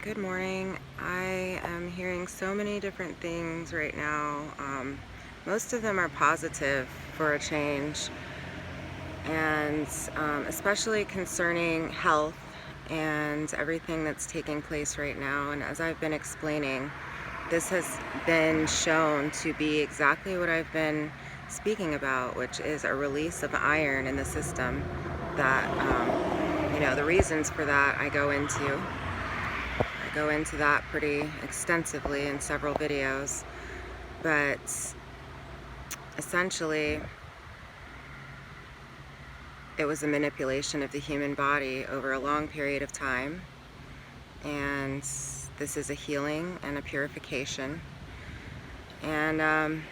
Good morning. I am hearing so many different things right now. Most of them are positive for a change, and especially concerning health and everything that's taking place right now. And as I've been explaining, this has been shown to be exactly what I've been speaking about, which is a release of iron in the system. The reasons for that I go into that pretty extensively in several videos, but essentially it was a manipulation of the human body over a long period of time, and this is a healing and a purification. And I'm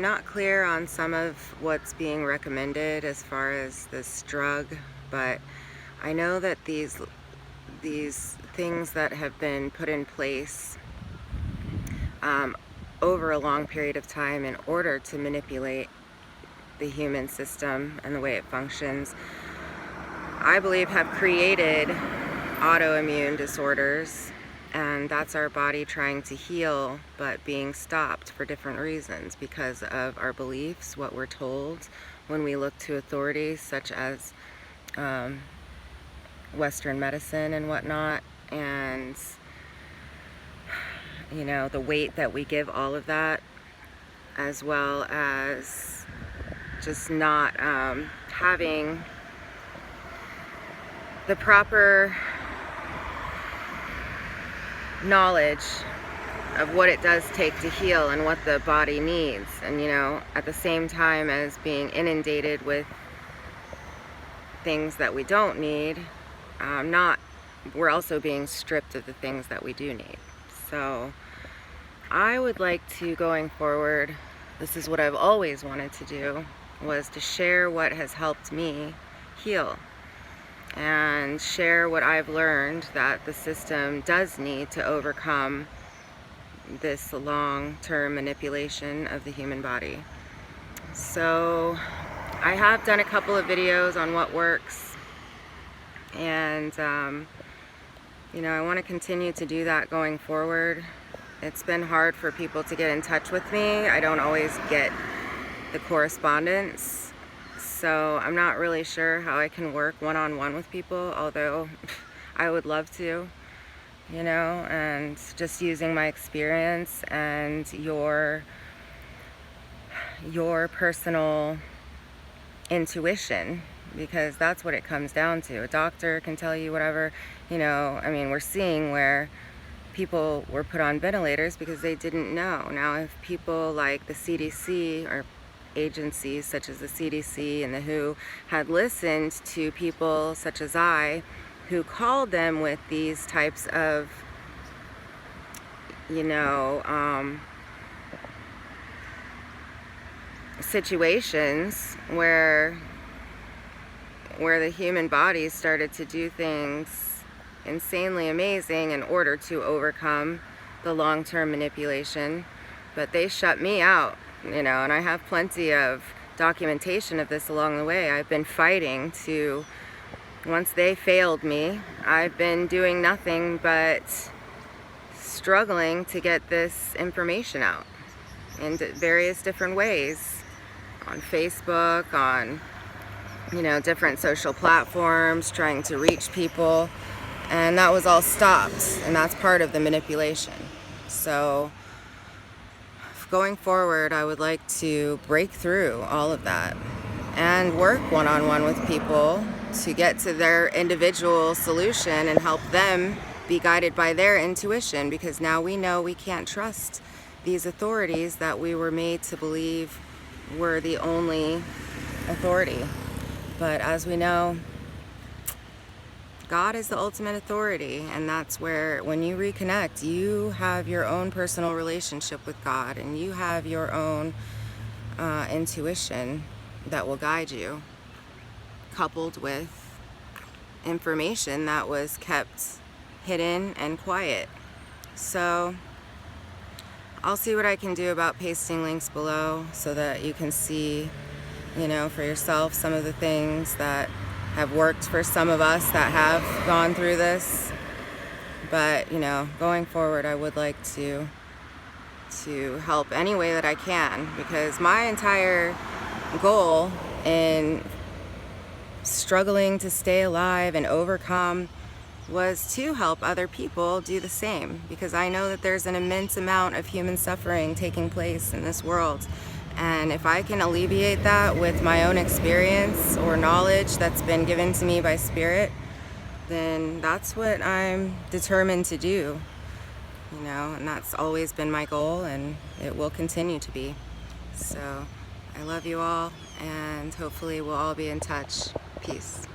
not clear on some of what's being recommended as far as this drug, but I know that these things that have been put in place over a long period of time in order to manipulate the human system and the way it functions, I believe have created autoimmune disorders, and that's our body trying to heal but being stopped for different reasons because of our beliefs, what we're told when we look to authorities such as Western medicine and whatnot, and the weight that we give all of that, as well as just not having the proper knowledge of what it does take to heal and what the body needs, and at the same time as being inundated with things that we don't need, we're also being stripped of the things that we do need. So I would like to, going forward, this is what I've always wanted to do, was to share what has helped me heal and share what I've learned that the system does need to overcome this long-term manipulation of the human body. So I have done a couple of videos on what works, and I want to continue to do that going forward. It's been hard for people to get in touch with me. I don't always get the correspondence, so I'm not really sure how I can work one-on-one with people, although I would love to, and just using my experience and your personal intuition, because that's what it comes down to. A doctor can tell you whatever, we're seeing where people were put on ventilators because they didn't know. Now, if people like the CDC or agencies such as the CDC and the WHO had listened to people such as I, who called them with these types of, situations where the human body started to do things insanely amazing in order to overcome the long-term manipulation, but they shut me out, and I have plenty of documentation of this along the way. I've been fighting to, once they failed me, I've been doing nothing but struggling to get this information out in various different ways, on Facebook, on different social platforms, trying to reach people, and that was all stopped, and that's part of the manipulation. So going forward, I would like to break through all of that and work one-on-one with people to get to their individual solution and help them be guided by their intuition, because now we know we can't trust these authorities that we were made to believe were the only authority. But as we know, God is the ultimate authority, and that's where, when you reconnect, you have your own personal relationship with God, and you have your own intuition that will guide you, coupled with information that was kept hidden and quiet. So I'll see what I can do about pasting links below so that you can see, for yourself, some of the things that have worked for some of us that have gone through this. But, you know, going forward, I would like to help any way that I can, because my entire goal in struggling to stay alive and overcome was to help other people do the same, because I know that there's an immense amount of human suffering taking place in this world, and if I can alleviate that with my own experience or knowledge that's been given to me by Spirit, then that's what I'm determined to do, you know, and that's always been my goal, and it will continue to be. So I love you all, and hopefully we'll all be in touch. Peace.